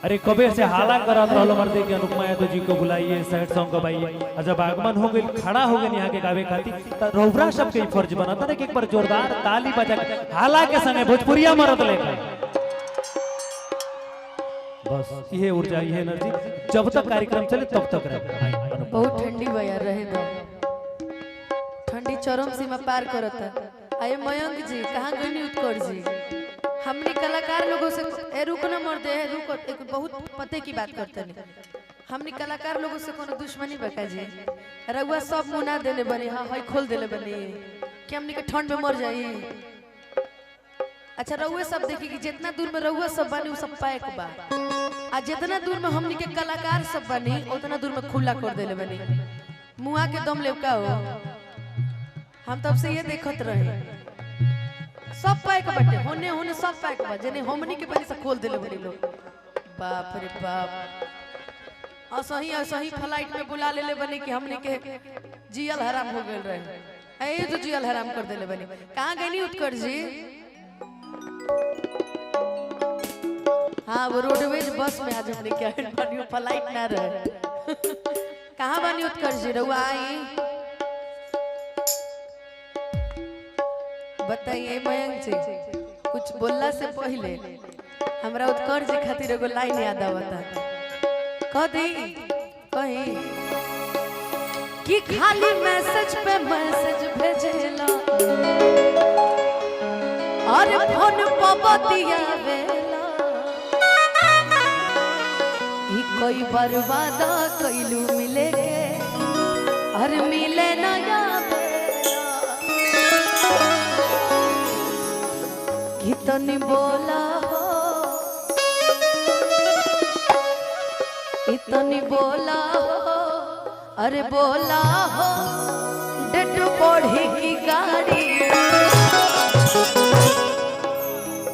अरे कबे से हाला करत रहलो मर्दे के अनुपमा यादव जी को बुलाइए सैड सॉन्ग गवाइए और जब आगमन हो गई खड़ा हो गए यहाँ के गावे खातिर त रौरा सबके ही फर्ज बनता ना कि एक बार जोरदार ताली बजा के हाला के संगे भोजपुरिया मरद लेकर बस ये ऊर्जा ये एनर्जी जब तक कार्यक्रम चले तब तक रहे। बहुत ठंडी बया रहे दो ठंडी चरम सीमा पार करता। आये मयंक जी कहाँ गई उत्कर्ष जी हमने कलाकार लोगों से रुको ना मर दे रुको एक बहुत पते की बात करते नहीं हमने कलाकार लोगों से कोनो दुश्मनी बका जी रउआ सब मुना देने बने हाँ हाई खोल देले बने कि हमने के ठंड में मर जाई। अच्छा रउआ सब देखी कि जितना दूर में रउआ सब बनी वो सब पैक बा आ जितना दूर में हमने के कलाकार सब बनी उतना दूर में खुला कर देले बनी मुआ के दम लेवका हो। हम तब से ये देखत रहे सब पैक बटे होने होने सब पैक बा जने हमनी के पहले से खोल देले बड़ी लोग बाप रे बाप असही फ्लाइट में बुला लेले बने कि हमनी के जियल हराम हो गेल रहे ए जो जियल हराम कर देले बने। कहां गईनी उत्कर्ष जी हाँ वो रोडवेज बस में आज हमने क्या बनी फ्लाइट ना रहे कहां बनी उत्कर्ष जी रउआ आई बताइए मयंक जी कुछ बोलला से पहले हमरा उत्कर्ष जी खातिर एगो लाइन याद आवता कह दी कहीं कि खाली मैसेज पे मैसेज भेजेला और फोन पे बतियावेला ई कोई बर्बादा कइलू मिले और मिले ना इतनी बोला हो इतनी बोला हो अरे बोला हो डेट बढ़ी की गाड़ी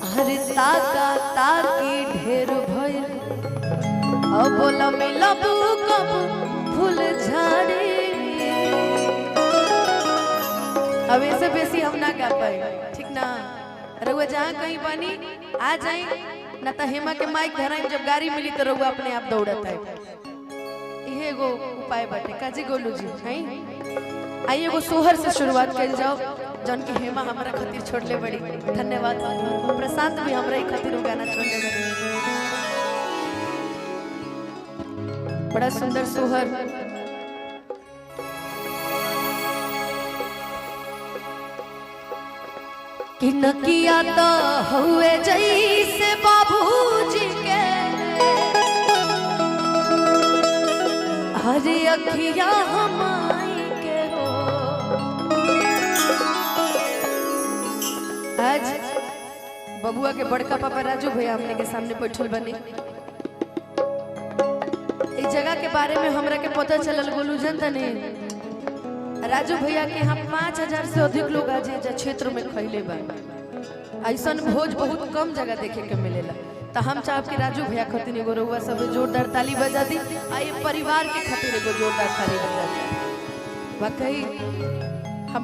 अरे ताका ताकी ढेर भइल अब बोला मिलबू कब फूल झाड़ी अब ऐसे बेसी हम ना गा पाए ठीक ना रउआ जहाँ कहीं बनी आ जाए ना तो हेमा के माइक धराई जब गाड़ी मिली तो रउआ अपने आप दौड़ता है ये एगो उपाय बाटे काजी गोलू जी हैं आइए एगो सोहर से शुरुआत कर जाओ जौन की हेमा हमारा खातिर छोड़ले बड़ी धन्यवाद प्रशांत भी हमरा एक खातिर गाना छोड़ले बड़ी बड़ा सुंदर सोहर कि नकिया तो हुए जैसे बाबूजी के हरे अखिया हमाई के हो। आज बबुआ के बड़का पापा राजू भैया हमने के सामने बैठल बने इस जगह के बारे में हमरा के पता चलल गोलू जनता ने राजू भैया के यहाँ 5000 से अधिक लोग आज क्षेत्र में खैले बा ऐसा भोज बहुत कम जगह देखे के मिलेला तो हम चाहब कि राजू भैया खातिर एगो रउआ सब जोरदार ताली बजा दी आ ये परिवार के खातिर एगो जोरदार ताली बजा दी। वाकई हम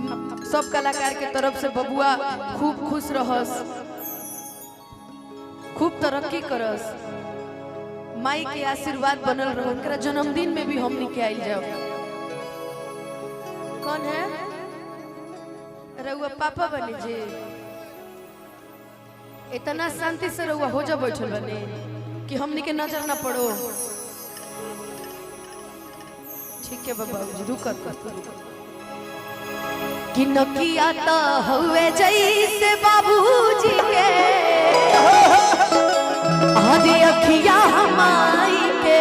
सब कलाकार के तरफ से बबुआ खूब खुश रहस खूब तरक्की करस माई के आशीर्वाद बनल रहो उनका जन्मदिन में भी हमनी के आइल जाओ। कौन है रउआ पापा बने जी इतना शांति से रउआ हो जा बैठल बने कि हमनी के नजर ना पड़ो। ठीक है बाबा जी रुकत कि नकिया तो हुए जैसे बाबूजी के हरी अखिया हमारी के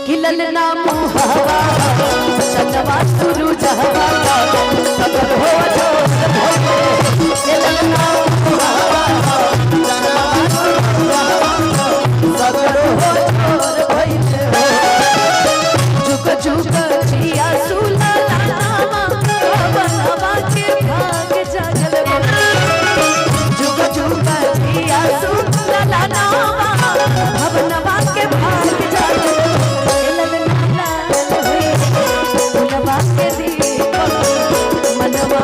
कि ललना मुहावा चंदवा सुरु जहवा सगर हो जो के ललना मुहावा चंदवा सुरु जहवा सगर हो जो भइले जुग जुग जिया सुला नामा बनवा के भाग जागल जुग जुग जिया सुला नामा भवनवा के भाग जागल मनवा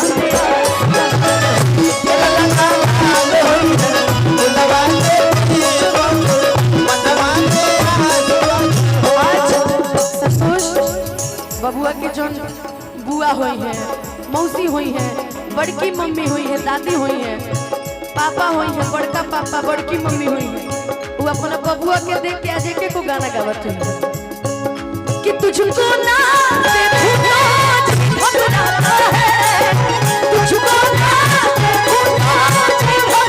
हुई है, बड़की मम्मी हुई है, दादी हुई है, पापा हुई है, बड़का पापा बड़की मम्मी हुई है, वो अपना बबुआ के देख के आज एक को गाना गावत है कि तुझको ना देखूं ना घबराता है, तुझको ना देखूं ना घबराता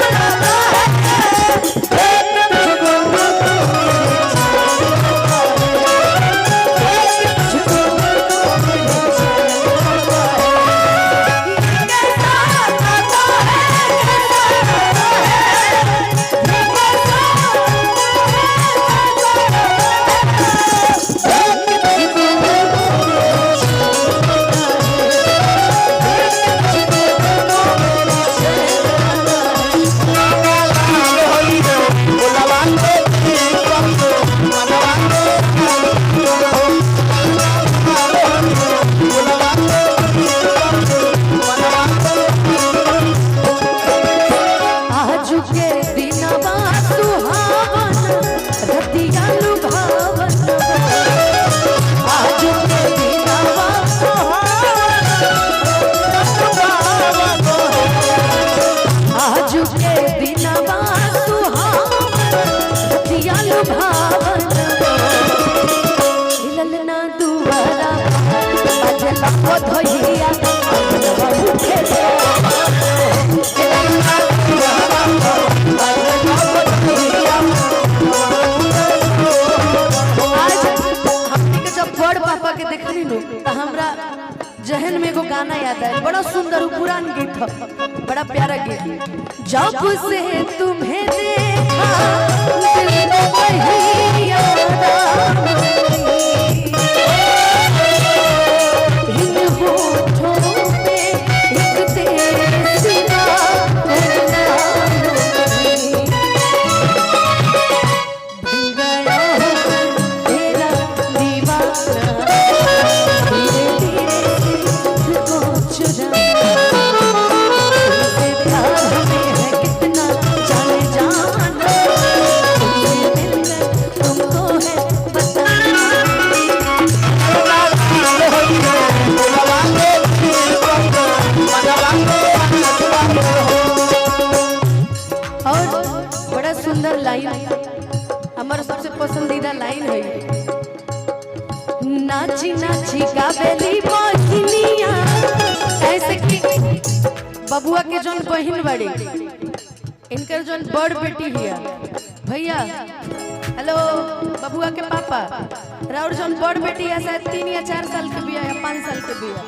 जहन में एगो गाना याद है, बड़ा सुंदर पुरान गीत है, बड़ा प्यारा गीत। जब से तुम्हें देखा दिल में वही याद आई, इन होठों पे एक तेरे सिवा बन गया तेरा दीवाना, हमारा सबसे पसंदीदा लाइन है, नाची नाची गावेली बहिनिया, ऐसे कि बबुआ के जोन बहन बड़ी, इनकर जोन बड़ बेटी हिया भैया, हेलो बबुआ के पापा, राउर जोन बड़ बेटी है शायद 3 या 4 साल के बिया या 5 साल के बिया,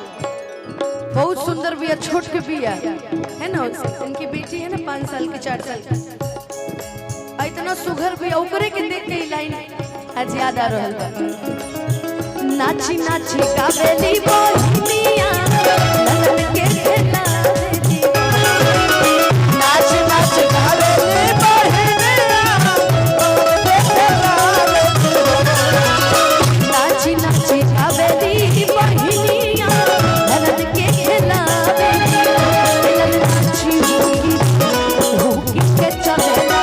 बहुत सुंदर बिया, छोट के बिया है ना, इनकी बेटी है ना 5 साल की 4 साल की, इतना सुघर भी ओकरे के देख के लाइन आज याद आ रहल बा। नाची नाची गावेली बहिनिया, लगन के खेला दी, नाच नाच गावेली बहिनिया, नाची नाची गावेली बहिनिया, लगन के खेला दी, नाची होगी के चलेला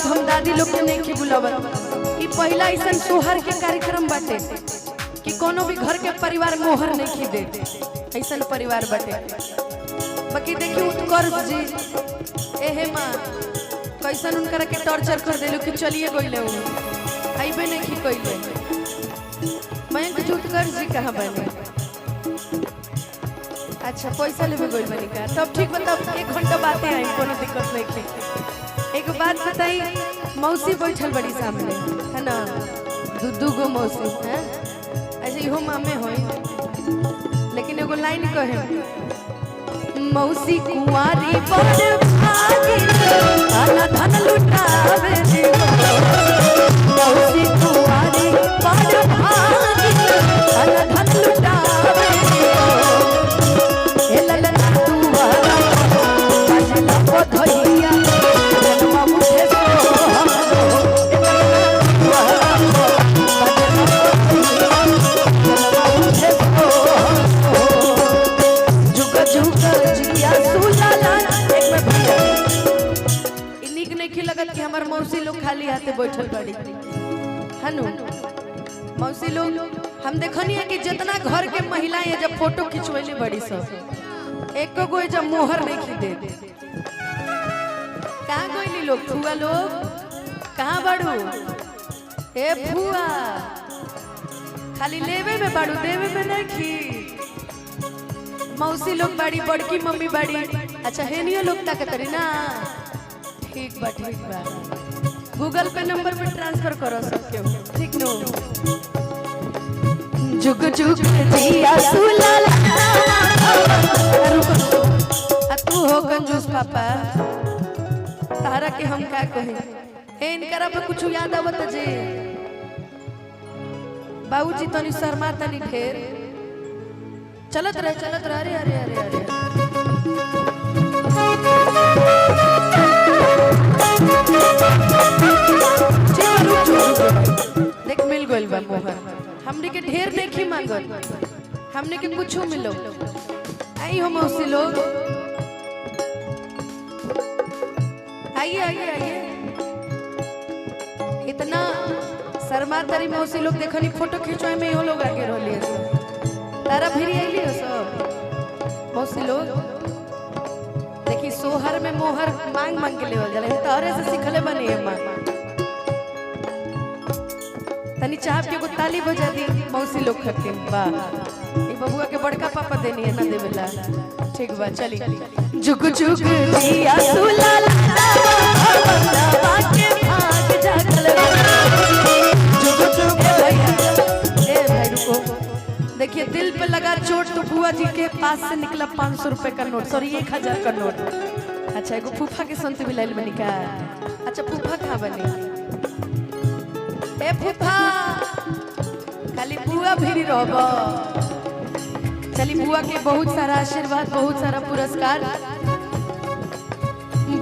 हम दादी लोग के नहीं बुलावत, पहला ऐसा सोहर के कार्यक्रम बाटे कि कोनो भी घर के परिवार मोहर नहीं दे, ऐसा परिवार बाटे। बाकी देखिए उत्कर्ष जी एहे माँ कैसन उनकरा के टॉर्चर कर देलू कि चलिए गइले आइबे नहीं कइले। मयंक जी उत्कर्ष जी कहाँ बने? अच्छा पैसा लेबे गइल बनी का, तब ठीक बताओ 1 घंटा बातें आई, कोनो दिक्कत नहीं थी। एक बात बताई, मौसी बैठल बड़ी सामने है ना, दू गो मौसी है, अच्छा इहो मामे होई, लेकिन एगो लाइन कहे मौसी कुंवारी बड़ भागी आना धन लुटावे मौसी कुंवारी बड़ भागी आना धन लुटावे ए ललना दुआरा काजला पधइया जन्मा मुझे कि हमार मौसी लोग खाली हाथे बैठल बड़ी हनु मौसी लोग हम देखनी है कि जितना घर के महिलाएं जब फोटो खिंचवैली बड़ी सब एक गो जब मोहर नहीं खींचे कहाँ गईली लोग फुआ लोग कहाँ बड़ू ए फुआ खाली लेवे में बड़ू देवे में नहीं खी मौसी लोग बड़ी बड़की मम्मी बड़ी अच्छा हेनियो लोग ताकतरी ना ठीक बा गूगल पे नंबर पे ट्रांसफर करो सबके ठीक नो जुग जुग जिया सुलाला आ तू हो कंजूस पापा तारा के हम क्या कहे ए इनकरा पे कुछ याद आवत जे बाबूजी तनी शर्मा तनी ढेर चलत रहे अरे अरे अरे अरे देख मिल गइल बा मोहर हमने के ढेर देखी मांगल हमने के कुछो मिलो आई हो मौसी लोग आइए आइए आइए इतना शर्मा तारी मौसी लोग देखनी फोटो खिंचवाए में यो लोग आगे रहली तारा फिर आइली हो सब मौसी लोग देखी सोहर में मोहर मांग मांग के लेवल जाला तारे से सिखले बनी है मां तनी चाह के ताली बजा दी मौसी लोग खत्म वाह ई बबुआ के बड़का पापा देनी है ना देवेला ठीक बा चली जुग जुग जिया सुलाला बाके भाग जागल जुग जुग ए भाई रुको देखिए दिल पे लगा चोट तो बुआ जी के पास से निकला 500 रुपए का नोट सॉरी 1000 का नोट अच्छा एगो फूफा के संत मिलाइल बनी का अच्छा फूफा कहाँ बनी ए फूफा खाली बुआ भी रहब चली बुआ के बहुत सारा आशीर्वाद बहुत सारा पुरस्कार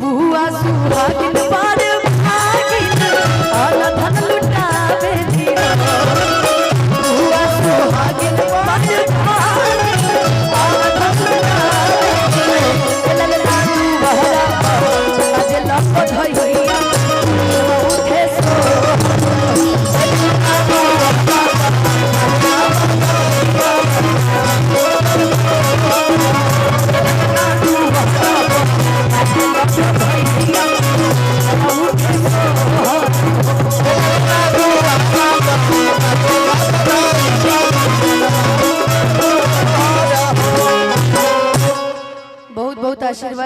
बुआ सुहागिन